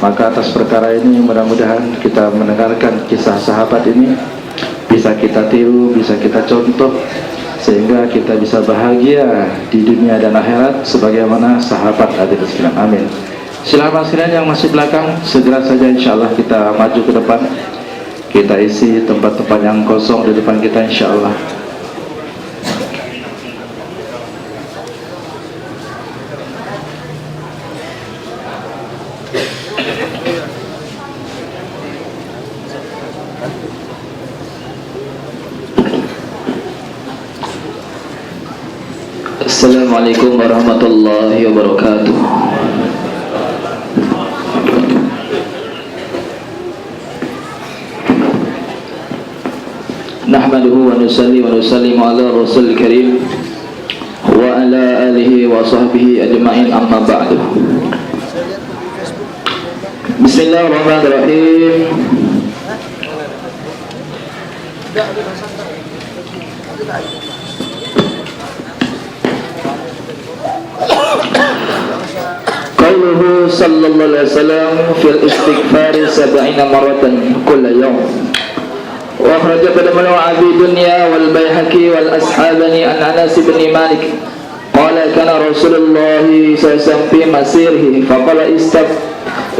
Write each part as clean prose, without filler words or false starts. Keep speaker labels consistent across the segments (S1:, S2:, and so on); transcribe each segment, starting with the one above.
S1: Maka atas perkara ini mudah-mudahan kita mendengarkan kisah sahabat ini bisa kita tiru, bisa kita contoh, sehingga kita bisa bahagia di dunia dan akhirat sebagaimana sahabat hadirin sekalian. Amin. Silakan sekalian yang masih belakang, segera saja insyaallah kita maju ke depan. Kita isi tempat-tempat yang kosong di depan kita insyaallah.
S2: Assalamualaikum warahmatullahi wabarakatuh. Nahmaduhu wa nusalli wa nusallimu ala rasulil karim wa ala alihi wa sahbihi ajma'in, amma ba'du. Bismillahirrahmanirrahim. Qauluhu sallallahu alaihi wasallam fil istighfari 70 maratan kulla yawm. Wa akhraja pada Abi Dunya wal Baihaqi wal Ashabani an Anas bin Malik qala kana Rasulullah sallallahu fi masirihi faqala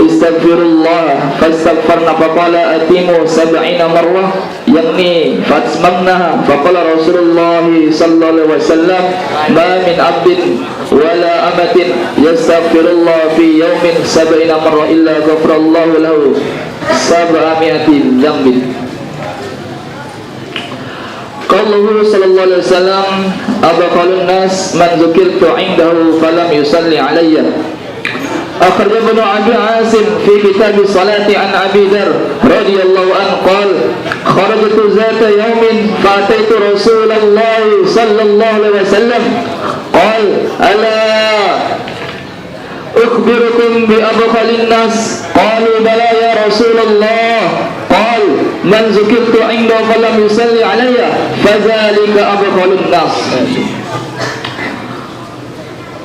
S2: istaghfirullah fastaghfarna faqala atimu 70 marrah yakni fatsmamnaha faqala Rasulullah sallallahu alaihi wasallam ma min abdin wala amatin yastaghfirullah fi yawmin 70 marrah illa ghafarallahu lahu 700 dzambin. Qauluhu sallallahu alaihi wasallam abqalun nas man dzukirtu indahu falam yusalli alayya. Akhraja Ibnu Abi Asim fi kitab salati an Abi Dzar radhiyallahu anhu qala kharajtu zata yawmin fa ataitu Rasulullah sallallahu alaihi wasallam qala ala ukhbirukum bi abqalin nas qalu bala ya Rasulullah qal man zukirtu inda falam yusalli alayya fadzalika abqalun nas.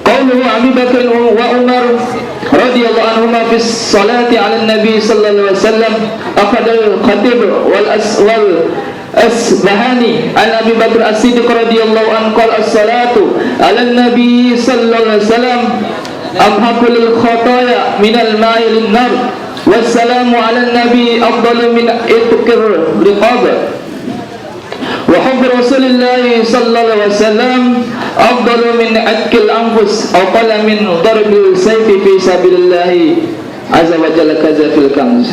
S2: Qauluhu Abi Bakr wa Umar radhiyallahu anhuma fi salati ala nabi sallallahu alaihi wasallam akhadha al-khatib wal Asbahani an Abi Bakr As-Siddiq radhiyallahu anhu qala as-salatu ala nabi sallallahu alaihi wasallam amhaqul khataya minal ma'i lin-nar wassalamu ala nabi afdalu min itqir riqab wa hubb rasulillahi sallallahu alaihi wasallam afdalu min atqil anfus aw qala min darbil sayfi fi sabilillahi azza wa jalla kaza fil kanz.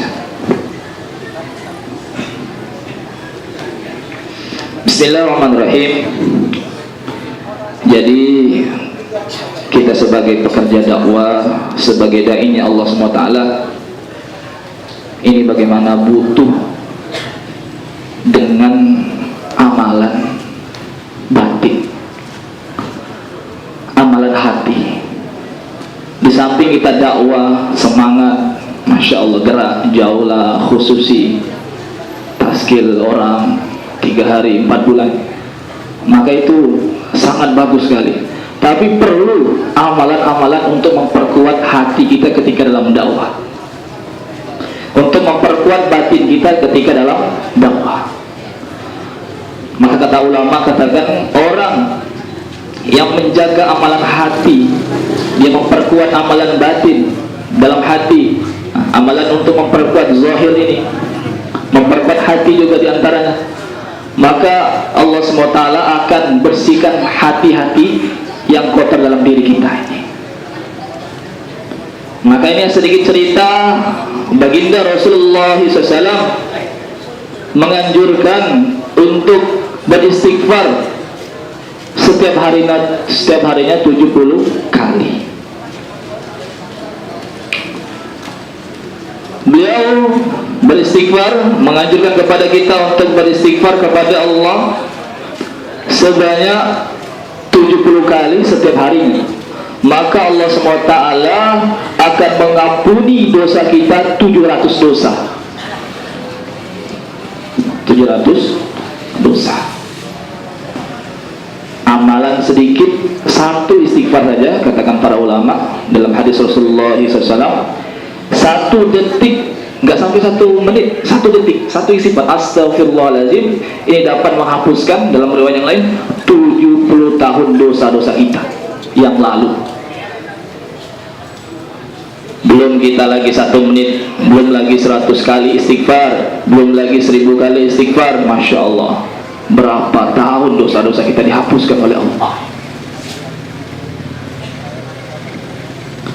S2: Bismillahirrahmanirrahim. Jadi kita sebagai pekerja dakwah, sebagai dai-nya Allah SWT, ini bagaimana butuh dengan amalan batin, amalan hati. Di samping kita dakwah semangat, masya Allah gerak, jauhlah khususi taskil orang 3 hari 4 bulan, maka itu sangat bagus sekali. Tapi perlu amalan-amalan untuk memperkuat hati kita ketika dalam dakwah, untuk memperkuat batin kita ketika dalam dakwah. Maka kata ulama katakan, orang yang menjaga amalan hati, dia memperkuat amalan batin dalam hati. Amalan untuk memperkuat zahir ini, memperkuat hati juga diantaranya. Maka Allah SWT akan bersihkan hati-hati yang kotor dalam diri kita ini. Maka ini sedikit cerita baginda Rasulullah SAW menganjurkan untuk beristighfar setiap harinya 70 kali. Beliau beristighfar, menganjurkan kepada kita untuk beristighfar kepada Allah sebanyak 70 kali setiap harinya. Maka Allah SWT akan mengampuni dosa kita 700 dosa. 700 dosa. Amalan sedikit, satu istighfar saja, katakan para ulama dalam hadis Rasulullah SAW, 1 detik, nggak sampai 1 menit, 1 detik, 1 istighfar astagfirullahaladzim, ini dapat menghapuskan, dalam riwayat yang lain, 70 tahun dosa-dosa kita yang lalu. Belum kita lagi 1 menit, belum lagi 100 kali istighfar, belum lagi 1000 kali istighfar. Masya Allah, berapa tahun dosa-dosa kita dihapuskan oleh Allah.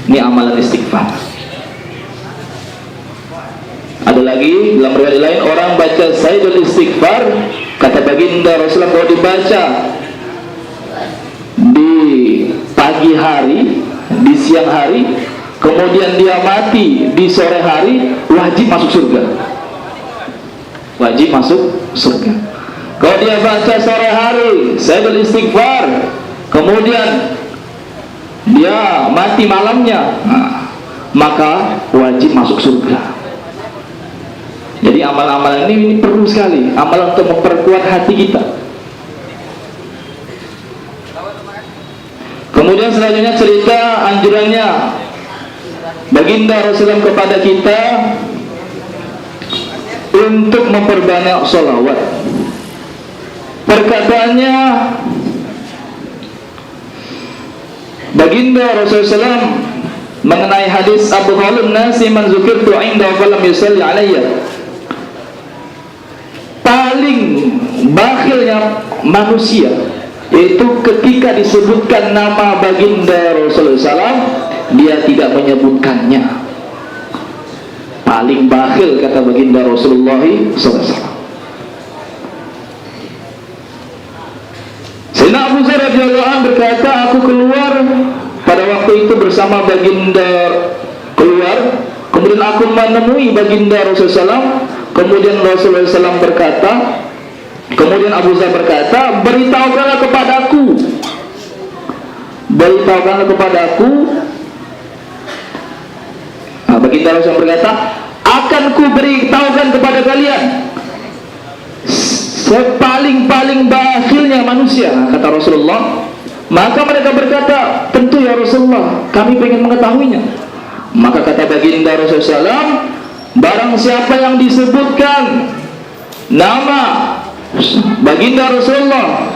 S2: Ini amalan istighfar. Ada lagi dalam riwayat lain, orang baca Sayyidul Istighfar, kata baginda Rasulullah, kalau dibaca di pagi hari, di siang hari, kemudian dia mati di sore hari, wajib masuk surga. Wajib masuk surga. Kalau dia baca sore hari Sayyidul Istighfar, kemudian dia mati malamnya, maka wajib masuk surga. Jadi amalan-amalan ini perlu sekali, amalan untuk memperkuat hati kita. Kemudian selanjutnya cerita anjurannya baginda Rasulullah kepada kita untuk memperbanyak sholawat. Perkataannya baginda Rasulullah mengenai hadis Abu Khalun nasi man zukirtu inda falam yusalli alayya, paling bakhilnya manusia itu ketika disebutkan nama baginda Rasulullah SAW, dia tidak menyebutkannya. Paling bakhil kata baginda Rasulullah SAW. Sayyidina Abu Dzar radhiyallahu anhu berkata, aku keluar pada waktu itu bersama baginda, keluar, kemudian aku menemui baginda Rasulullah SAW. Kemudian Rasulullah SAW berkata, kemudian Abu Dzar berkata, beritahukanlah kepadaku, beritahukanlah kepadaku. Baginda Rasulullah berkata, akan ku beritahukan kepada kalian sepaling-paling bakhilnya manusia, kata Rasulullah. Maka mereka berkata, tentu ya Rasulullah, kami ingin mengetahuinya. Maka kata baginda Rasulullah SAW, barang siapa yang disebutkan nama baginda Rasulullah,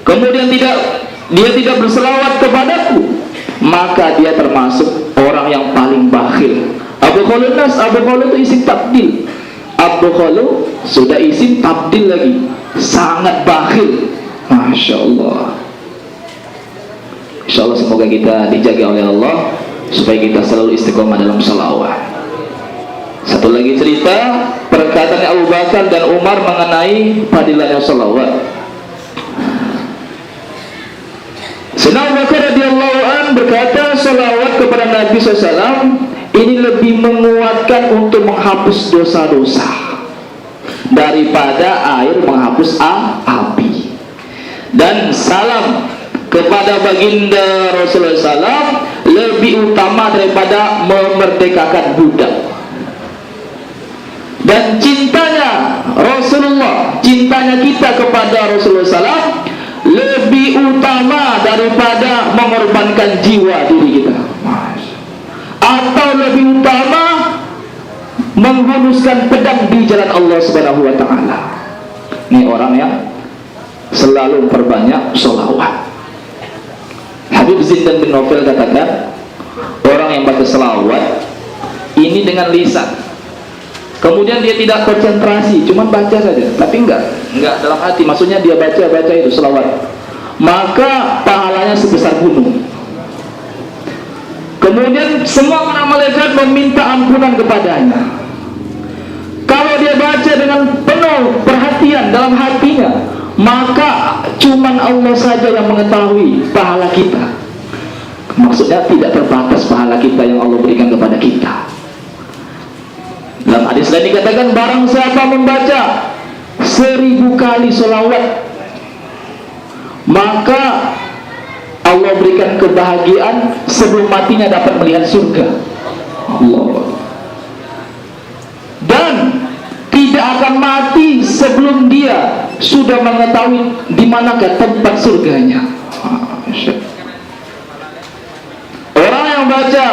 S2: kemudian dia tidak berselawat kepadaku, maka dia termasuk orang yang paling bakhil. Abu Khalun nas, Abu Khalun itu isim tabdil. Abu Khalun sudah isim tabdil lagi, sangat bakhil. Masya Allah. Insya Allah semoga kita dijaga oleh Allah supaya kita selalu istiqomah dalam salawat. Satu lagi cerita perkataan Abu Bakar dan Umar mengenai fadilahnya salawat. Sayyidina Abu Bakar radhiyallahu anhu berkata, salawat kepada Nabi SAW ini lebih menguatkan untuk menghapus dosa-dosa daripada air menghapus api. Dan salam kepada baginda Rasulullah SAW lebih utama daripada memerdekakan budak. Dan cintanya Rasulullah, cintanya kita kepada Rasulullah SAW lebih utama daripada mengorbankan jiwa diri kita, atau lebih utama menghunuskan pedang di jalan Allah Subhanahu wa Ta'ala. Ini orang yang selalu memperbanyak sholawat. Habib Zindan bin Novel katakan, orang yang baca sholawat ini dengan lisan, kemudian dia tidak konsentrasi, cuma baca saja, tapi enggak dalam hati, maksudnya dia baca itu sholawat, maka pahalanya sebesar gunung. Kemudian semua para malaikat meminta ampunan kepadanya. Kalau dia baca dengan penuh perhatian dalam hatinya, maka cuman Allah saja yang mengetahui pahala kita. Maksudnya tidak terbatas pahala kita yang Allah berikan kepada kita. Dalam hadis lain dikatakan, barang siapa membaca 1000 kali sholawat, maka Allah berikan kebahagiaan sebelum matinya dapat melihat surga Allah. Dan tidak akan mati sebelum dia sudah mengetahui di manakah tempat surganya. Orang yang baca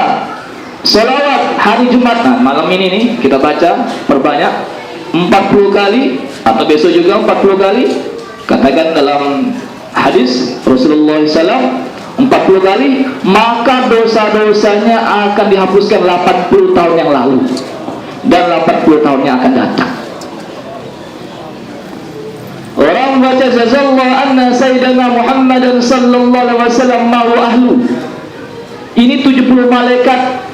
S2: Salawat hari Jumat. Nah, malam ini nih kita baca perbanyak 40 kali atau besok juga 40 kali. Katakan dalam hadis Rasulullah SAW 40 kali, maka dosa-dosanya akan dihapuskan 80 tahun yang lalu dan 80 tahun yang akan datang. Orang baca jazallahu anna sayyidina Muhammadan sallallahu alaihi wasallam ma'u ahlu. Ini 70 malaikat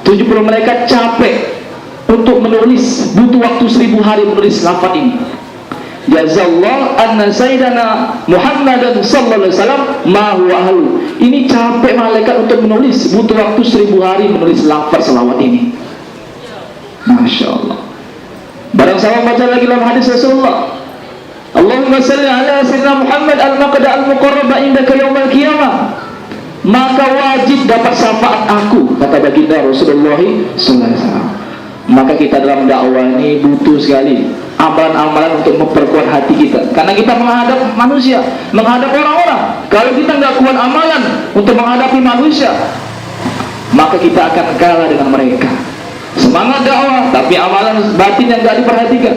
S2: 70 malaikat capek untuk menulis, butuh waktu 1000 hari menulis lafaz ini. Jazallahu anna sayyidina Muhammadan sallallahu alaihi wasallam ma huwa ahlu. Ini capek malaikat untuk menulis, butuh waktu 1000 hari menulis lafaz selawat ini. Masya Allah. Barang sama baca lagi dalam hadis Rasulullah, Allahumma salli ala sayyidina Muhammad al-maqda al-muqarraba indaka yaumal qiyamah, maka wajib dapat syafaat aku, kata baginda Rasulullah sallallahu alaihi wasallam. Maka kita dalam dakwah ini butuh sekali amalan-amalan untuk memperkuat hati kita, karena kita menghadap manusia, menghadap orang-orang. Kalau kita nggak kuat amalan untuk menghadapi manusia, maka kita akan kalah dengan mereka. Semangat dakwah, tapi amalan batin yang nggak diperhatikan.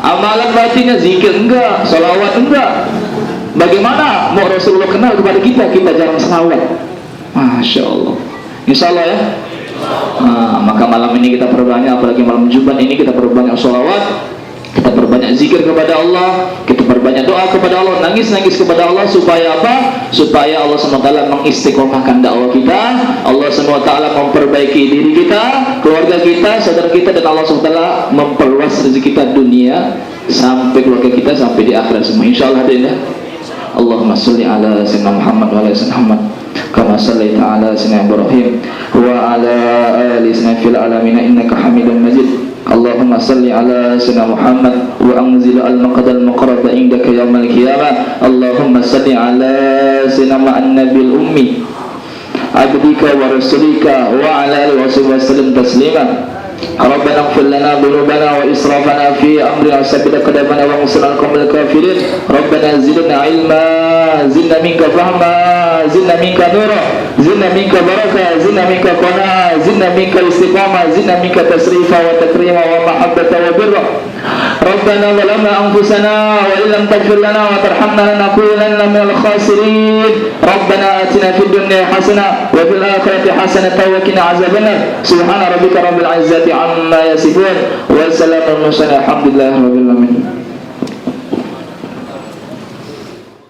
S2: Amalan batinnya zikir enggak, salawat enggak. Bagaimana mau Rasulullah kenal kepada kita, kita jarang salawat. Masya Allah. Insya Allah ya. Maka malam ini kita perbanyak, apalagi malam Jumat ini kita perbanyak sholawat, kita perbanyak zikir kepada Allah, kita perbanyak doa kepada Allah, nangis-nangis kepada Allah. Supaya apa? Supaya Allah SWT mengistiqomahkan dakwah kita, Allah SWT memperbaiki diri kita, keluarga kita, saudara kita, dan Allah SWT memperluas rezeki kita dunia sampai keluarga kita, sampai di akhirat semua. Insya Allah hadirin ya. Allahumma salli ala sayyidina Muhammad wa ala sayyidina Muhammad kama sallaita ala sayyidina Ibrahim wa ala ali sayyidina fil alamin innaka Hamidum Majid. Allahumma salli ala sayyidina Muhammad wa anzil al-maqad al-muqarrab indaka yaumil qiyamah. Allahumma salli ala sayyidina ma'an nabil ummi abdika wa rasulika wa ala alihi wa sahbihi wasallam taslima. ربنا اغفر لنا ذنوبنا وإسرافنا في أمرنا وثبت أقدامنا وانصرنا على القوم الكافرين. ربنا زدنا علما زدنا منك فهما زدنا منك نورا زدنا منك بركة زدنا منك قناعة زدنا منك استقامة زدنا منك تشريفا وتكريما ومحبة وبرا. ربنا ظلمنا أنفسنا وإن لم تغفر لنا وترحمنا لنكونن من الخاسرين. ربنا آتنا في الدنيا حسنة وفي الآخرة حسنة وقنا عذاب النار. سبحان ربك رب العزة عما يصفون وسلام على المرسلين الحمد لله رب العالمين.